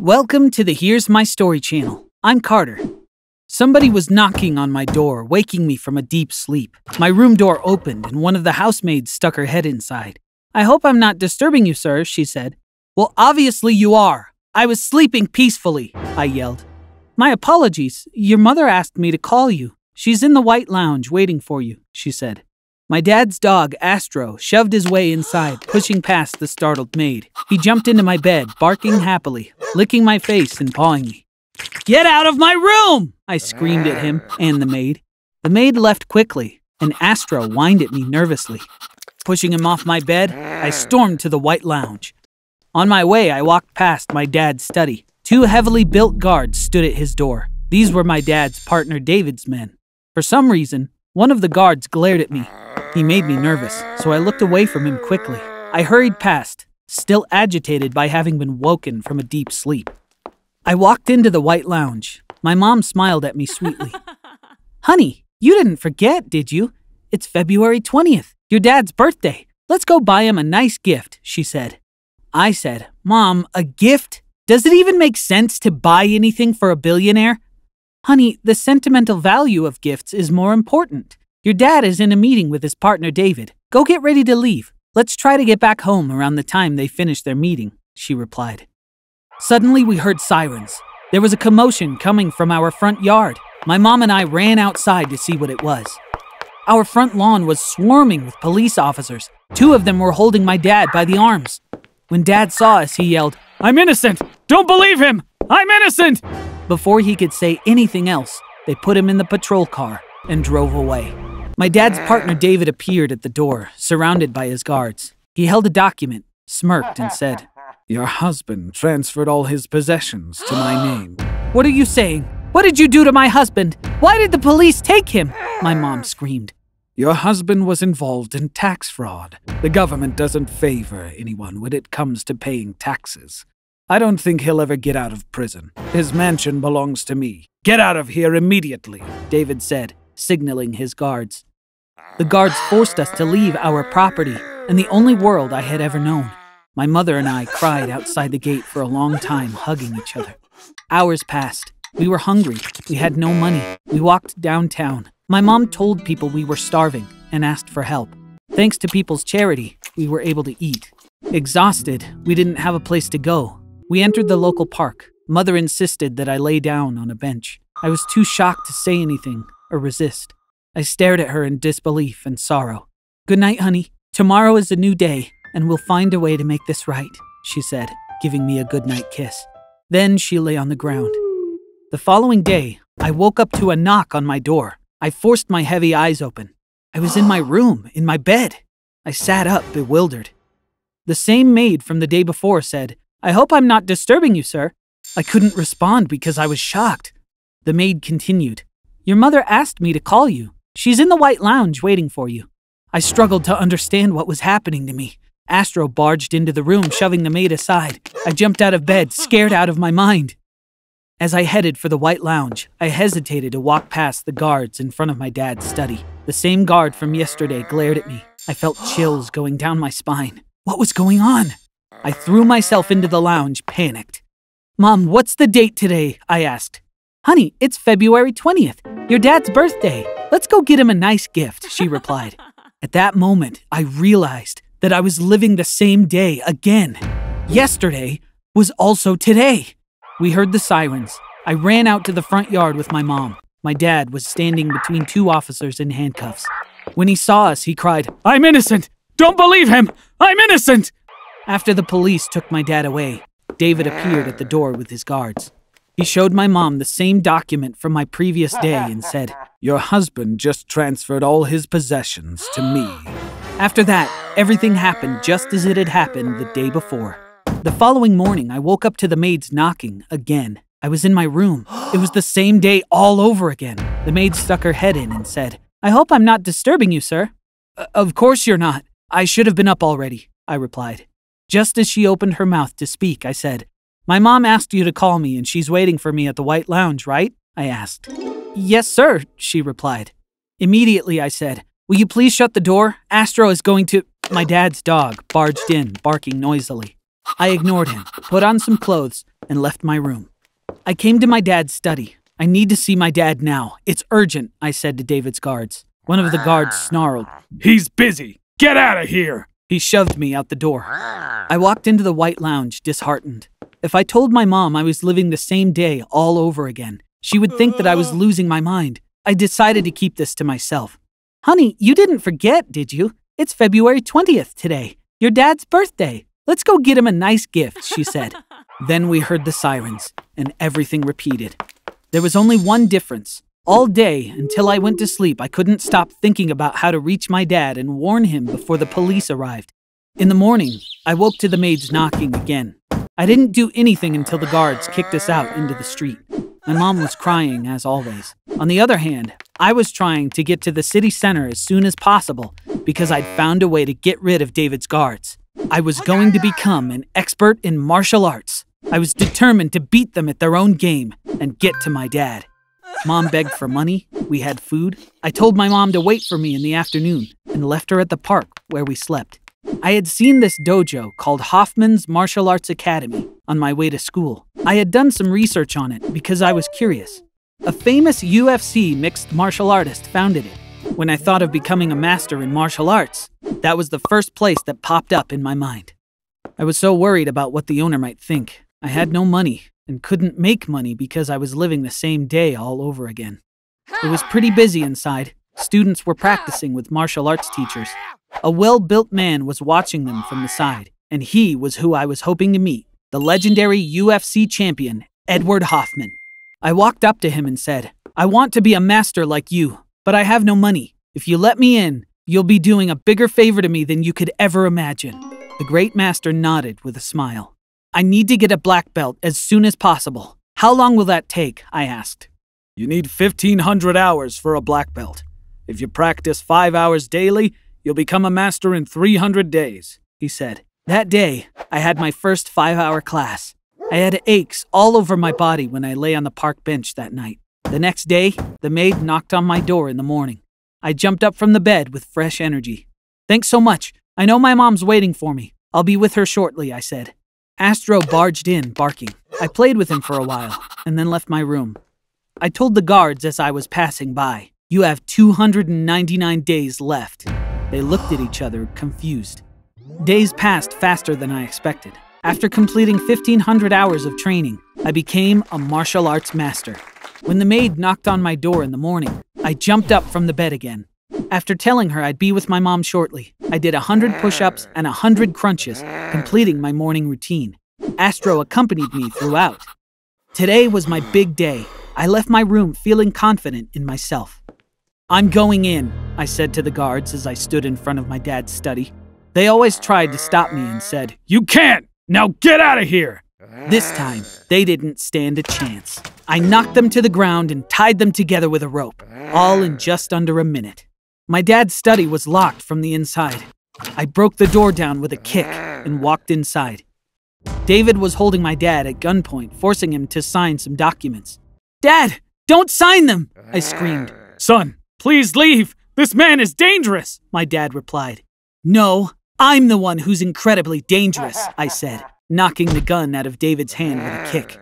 Welcome to the Here's My Story channel. I'm Carter. Somebody was knocking on my door, waking me from a deep sleep. My room door opened and one of the housemaids stuck her head inside. "I hope I'm not disturbing you, sir," she said. "Well, obviously you are. I was sleeping peacefully," I yelled. "My apologies. Your mother asked me to call you. She's in the white lounge waiting for you," she said. My dad's dog, Astro, shoved his way inside, pushing past the startled maid. He jumped into my bed, barking happily, licking my face and pawing me. "Get out of my room!" I screamed at him and the maid. The maid left quickly, and Astro whined at me nervously. Pushing him off my bed, I stormed to the white lounge. On my way, I walked past my dad's study. Two heavily built guards stood at his door. These were my dad's partner David's men. For some reason, one of the guards glared at me. He made me nervous, so I looked away from him quickly. I hurried past, still agitated by having been woken from a deep sleep. I walked into the white lounge. My mom smiled at me sweetly. "Honey, you didn't forget, did you? It's February 20th, your dad's birthday. Let's go buy him a nice gift," she said. I said, "Mom, a gift? Does it even make sense to buy anything for a billionaire?" "Honey, the sentimental value of gifts is more important. Your dad is in a meeting with his partner David. Go get ready to leave. Let's try to get back home around the time they finish their meeting," she replied. Suddenly we heard sirens. There was a commotion coming from our front yard. My mom and I ran outside to see what it was. Our front lawn was swarming with police officers. Two of them were holding my dad by the arms. When Dad saw us, he yelled, "I'm innocent! Don't believe him! I'm innocent!" Before he could say anything else, they put him in the patrol car and drove away. My dad's partner David appeared at the door, surrounded by his guards. He held a document, smirked, and said, "Your husband transferred all his possessions to my name." "What are you saying? What did you do to my husband? Why did the police take him?" my mom screamed. "Your husband was involved in tax fraud. The government doesn't favor anyone when it comes to paying taxes. I don't think he'll ever get out of prison. His mansion belongs to me. Get out of here immediately," David said, signaling his guards. The guards forced us to leave our property and the only world I had ever known. My mother and I cried outside the gate for a long time, hugging each other. Hours passed. We were hungry. We had no money. We walked downtown. My mom told people we were starving and asked for help. Thanks to people's charity, we were able to eat. Exhausted, we didn't have a place to go. We entered the local park. Mother insisted that I lay down on a bench. I was too shocked to say anything or resist. I stared at her in disbelief and sorrow. "Good night, honey. Tomorrow is a new day, and we'll find a way to make this right," she said, giving me a goodnight kiss. Then she lay on the ground. The following day, I woke up to a knock on my door. I forced my heavy eyes open. I was in my room, in my bed. I sat up, bewildered. The same maid from the day before said, "I hope I'm not disturbing you, sir." I couldn't respond because I was shocked. The maid continued, "Your mother asked me to call you. She's in the white lounge waiting for you." I struggled to understand what was happening to me. Astro barged into the room, shoving the maid aside. I jumped out of bed, scared out of my mind. As I headed for the white lounge, I hesitated to walk past the guards in front of my dad's study. The same guard from yesterday glared at me. I felt chills going down my spine. What was going on? I threw myself into the lounge, panicked. "Mom, what's the date today?" I asked. "Honey, it's February 20th, your dad's birthday. Let's go get him a nice gift," she replied. At that moment, I realized that I was living the same day again. Yesterday was also today. We heard the sirens. I ran out to the front yard with my mom. My dad was standing between two officers in handcuffs. When he saw us, he cried, "I'm innocent! Don't believe him! I'm innocent!" After the police took my dad away, David appeared at the door with his guards. He showed my mom the same document from my previous day and said, "Your husband just transferred all his possessions to me." After that, everything happened just as it had happened the day before. The following morning, I woke up to the maids knocking again. I was in my room. It was the same day all over again. The maid stuck her head in and said, "I hope I'm not disturbing you, sir." Of course you're not. I should have been up already," I replied. Just as she opened her mouth to speak, I said, "My mom asked you to call me and she's waiting for me at the white lounge, right?" I asked. "Yes, sir," she replied. Immediately I said, "Will you please shut the door? Astro is going to—" My dad's dog barged in, barking noisily. I ignored him, put on some clothes, and left my room. I came to my dad's study. I need to see my dad now. It's urgent, I said to David's guards. One of the guards snarled. He's busy. Get out of here. He shoved me out the door. I walked into the white lounge, disheartened. If I told my mom I was living the same day all over again, she would think that I was losing my mind. I decided to keep this to myself. Honey, you didn't forget, did you? It's February 20th today, your dad's birthday. Let's go get him a nice gift, she said. Then we heard the sirens, and everything repeated. There was only one difference. All day, until I went to sleep, I couldn't stop thinking about how to reach my dad and warn him before the police arrived. In the morning, I woke to the maids knocking again. I didn't do anything until the guards kicked us out into the street. My mom was crying, as always. On the other hand, I was trying to get to the city center as soon as possible because I'd found a way to get rid of David's guards. I was going to become an expert in martial arts. I was determined to beat them at their own game and get to my dad. Mom begged for money. We had food. I told my mom to wait for me in the afternoon and left her at the park where we slept. I had seen this dojo called Hoffman's Martial Arts Academy on my way to school. I had done some research on it because I was curious. A famous UFC mixed martial artist founded it. When I thought of becoming a master in martial arts, that was the first place that popped up in my mind. I was so worried about what the owner might think. I had no money and couldn't make money because I was living the same day all over again. It was pretty busy inside. Students were practicing with martial arts teachers. A well-built man was watching them from the side, and he was who I was hoping to meet, the legendary UFC champion, Edward Hoffman. I walked up to him and said, I want to be a master like you, but I have no money. If you let me in, you'll be doing a bigger favor to me than you could ever imagine. The great master nodded with a smile. I need to get a black belt as soon as possible. How long will that take? I asked. You need 1,500 hours for a black belt. If you practice 5 hours daily, you'll become a master in 300 days, he said. That day, I had my first 5-hour class. I had aches all over my body when I lay on the park bench that night. The next day, the maid knocked on my door in the morning. I jumped up from the bed with fresh energy. Thanks so much. I know my mom's waiting for me. I'll be with her shortly, I said. Astro barged in, barking. I played with him for a while, and then left my room. I told the guards as I was passing by, you have 299 days left. They looked at each other, confused. Days passed faster than I expected. After completing 1,500 hours of training, I became a martial arts master. When the maid knocked on my door in the morning, I jumped up from the bed again. After telling her I'd be with my mom shortly, I did 100 push-ups and 100 crunches, completing my morning routine. Astro accompanied me throughout. Today was my big day. I left my room feeling confident in myself. I'm going in, I said to the guards as I stood in front of my dad's study. They always tried to stop me and said, You can't! Now get out of here! This time, they didn't stand a chance. I knocked them to the ground and tied them together with a rope, all in just under a minute. My dad's study was locked from the inside. I broke the door down with a kick and walked inside. David was holding my dad at gunpoint, forcing him to sign some documents. Dad, don't sign them! I screamed. Son, please leave! This man is dangerous! My dad replied. No, I'm the one who's incredibly dangerous, I said, knocking the gun out of David's hand with a kick.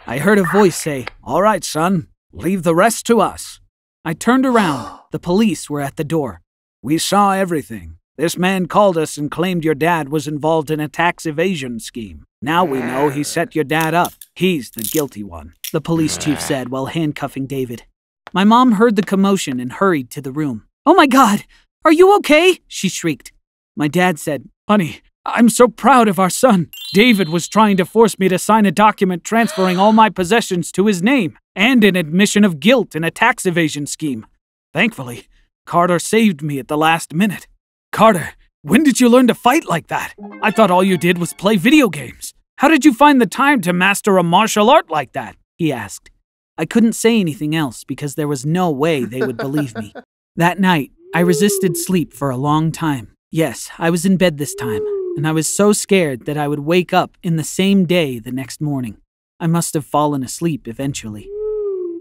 I heard a voice say, All right, son, leave the rest to us. I turned around. The police were at the door. We saw everything. This man called us and claimed your dad was involved in a tax evasion scheme. Now we know he set your dad up. He's the guilty one, the police chief said while handcuffing David. My mom heard the commotion and hurried to the room. Oh my God, are you okay? She shrieked. My dad said, Honey, I'm so proud of our son. David was trying to force me to sign a document transferring all my possessions to his name and an admission of guilt in a tax evasion scheme. Thankfully, Carter saved me at the last minute. Carter, when did you learn to fight like that? I thought all you did was play video games. How did you find the time to master a martial art like that? He asked. I couldn't say anything else because there was no way they would believe me. That night, I resisted sleep for a long time. Yes, I was in bed this time, and I was so scared that I would wake up in the same day the next morning. I must have fallen asleep eventually.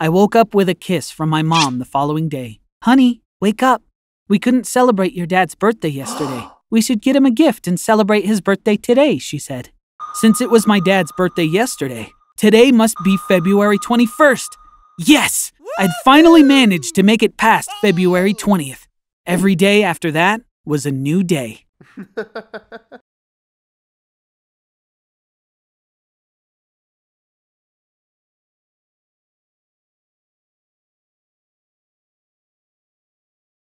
I woke up with a kiss from my mom the following day. Honey, wake up. We couldn't celebrate your dad's birthday yesterday. We should get him a gift and celebrate his birthday today, she said. Since it was my dad's birthday yesterday, today must be February 21st. Yes! I'd finally managed to make it past February 20th. Every day after that was a new day.